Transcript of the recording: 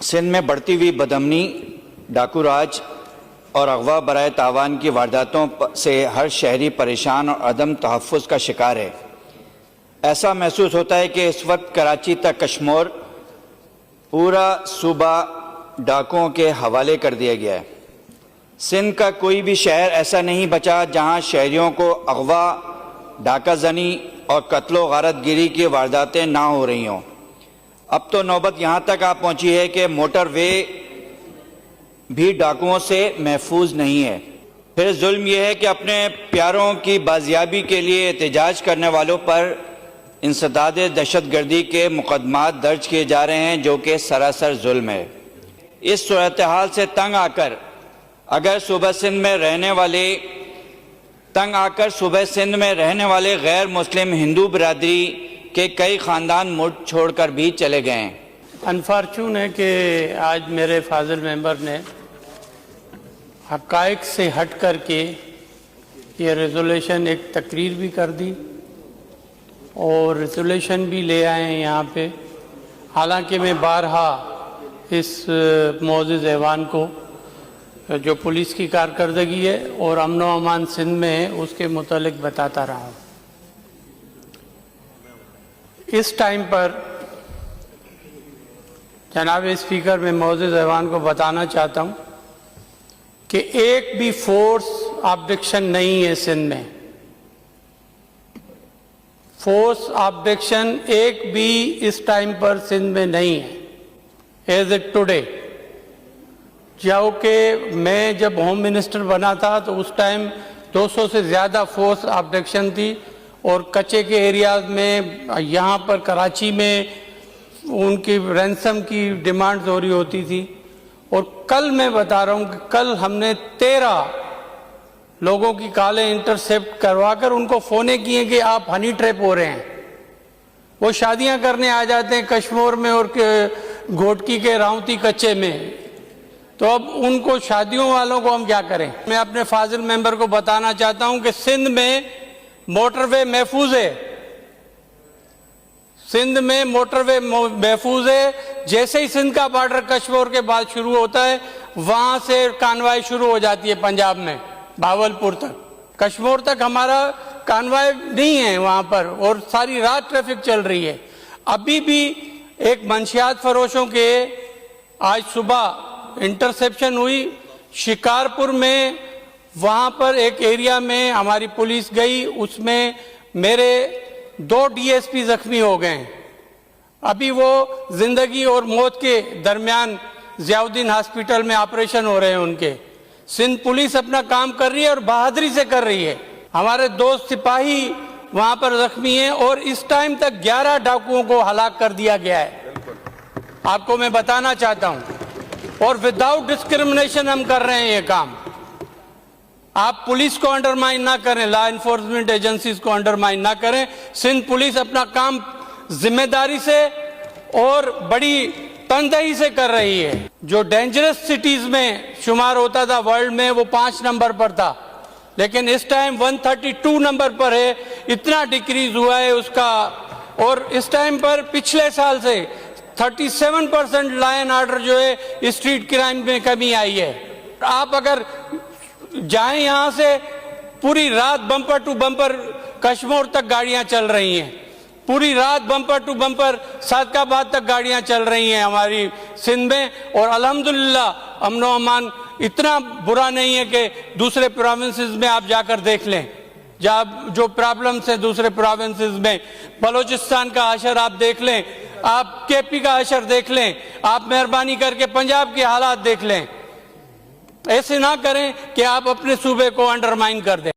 सिंध में बढ़ती हुई बदअमनी, डाकू राज और अगवा बराए तावान की वारदातों से हर शहरी परेशान और अदम तहफ़्फ़ुज़ का शिकार है। ऐसा महसूस होता है कि इस वक्त कराची तक कश्मीर पूरा सूबा डाकुओं के हवाले कर दिया गया है। सिंध का कोई भी शहर ऐसा नहीं बचा जहां शहरियों को अगवा, डाका जनी और कत्लो गारतगिरी की वारदातें ना हो रही हों। अब तो नौबत यहाँ तक आ पहुँची है कि मोटरवे भी डाकुओं से महफूज नहीं है। फिर जुल्म यह है कि अपने प्यारों की बाजियाबी के लिए एहतजाज करने वालों पर इंसदाद दहशतगर्दी के मुकदमात दर्ज किए जा रहे हैं, जो कि सरासर जुल्म है। इस सूरत हाल से तंग आकर अगर सूबा सिंध में रहने वाले गैर मुस्लिम हिंदू बिरादरी के कई ख़ानदान मुल्क छोड़कर भी चले गए हैं। अनफॉर्चून है कि आज मेरे फाजिल मेंबर ने हक़ाइक़ से हट करके ये रेजोल्यूशन एक तकरीर भी कर दी और रेजोल्यूशन भी ले आए हैं यहाँ पे। हालांकि मैं बारहा इस मोअज़्ज़ज़ ऐवान को जो पुलिस की कारकर्दगी है और अमन व अमान सिंध में है उसके मुतालिक बताता रहा हूँ। इस टाइम पर जनाब स्पीकर, मैं मोअज़्ज़ज़ ऐवान को बताना चाहता हूँ कि एक भी फोर्स ऑब्जेक्शन नहीं है सिंध में। फोर्स ऑब्जेक्शन एक भी इस टाइम पर सिंध में नहीं है एज इट टुडे। जो कि मैं जब होम मिनिस्टर बना था तो उस टाइम 200 से ज़्यादा फोर्स ऑब्जेक्शन थी और कच्चे के एरियाज में, यहाँ पर कराची में उनकी रैंसम की डिमांड्स हो रही होती थी। और कल मैं बता रहा हूँ कि कल हमने 13 लोगों की कॉलें इंटरसेप्ट करवाकर उनको फ़ोने किए कि आप हनी ट्रैप हो रहे हैं। वो शादियां करने आ जाते हैं कश्मीर में और घोटकी के रावती कच्चे में, तो अब उनको शादियों वालों को हम क्या करें। मैं अपने फाजिल मेंबर को बताना चाहता हूं कि सिंध में मोटरवे महफूज है। सिंध में मोटरवे महफूज है। जैसे ही सिंध का बॉर्डर कश्मीर के बाद शुरू होता है, वहां से कानवाई शुरू हो जाती है पंजाब में, भावलपुर तक। कश्मीर तक हमारा कानवाई नहीं है वहां पर और सारी रात ट्रैफिक चल रही है। अभी भी एक मंशियात फरोशों के आज सुबह इंटरसेप्शन हुई शिकारपुर में। वहां पर एक एरिया में हमारी पुलिस गई, उसमें मेरे 2 डीएसपी जख्मी हो गए। अभी वो जिंदगी और मौत के दरमियान ज़ियाउद्दीन हॉस्पिटल में ऑपरेशन हो रहे हैं उनके। सिंध पुलिस अपना काम कर रही है और बहादुरी से कर रही है। हमारे 2 सिपाही वहां पर जख्मी हैं और इस टाइम तक 11 डाकुओं को हलाक कर दिया गया है। आपको मैं बताना चाहता हूं, और विदाउट डिस्क्रिमिनेशन हम कर रहे हैं ये काम। आप पुलिस को अंडरमाइन ना करें, लॉ इन्फोर्समेंट एजेंसीज को अंडरमाइन ना करें। सिंध पुलिस अपना काम जिम्मेदारी से और बड़ी तनदेही से कर रही है। जो डेंजरस सिटीज में शुमार होता था वर्ल्ड में, वो 5 नंबर पर था, लेकिन इस टाइम 132 नंबर पर है। इतना डिक्रीज हुआ है उसका। और इस टाइम पर पिछले साल से 37% लॉ एंड ऑर्डर जो है स्ट्रीट क्राइम में कमी आई है। आप अगर जाएं यहां से, पूरी रात बम्पर टू बम्पर कश्मीर तक गाड़ियां चल रही हैं। पूरी रात बम्पर टू बम्पर सादकाबाद तक गाड़ियां चल रही हैं हमारी सिंध में। और अल्हम्दुलिल्लाह अमन व अमान इतना बुरा नहीं है कि दूसरे प्रोविंसेस में आप जाकर देख लें, जहाँ जो प्रॉब्लम्स है दूसरे प्रोविंसेस में। बलोचिस्तान का हशर आप देख लें, आप केपी का हशर देख लें, आप मेहरबानी करके पंजाब के हालात देख लें। ऐसे ना करें कि आप अपने सूबे को अंडरमाइन कर दें।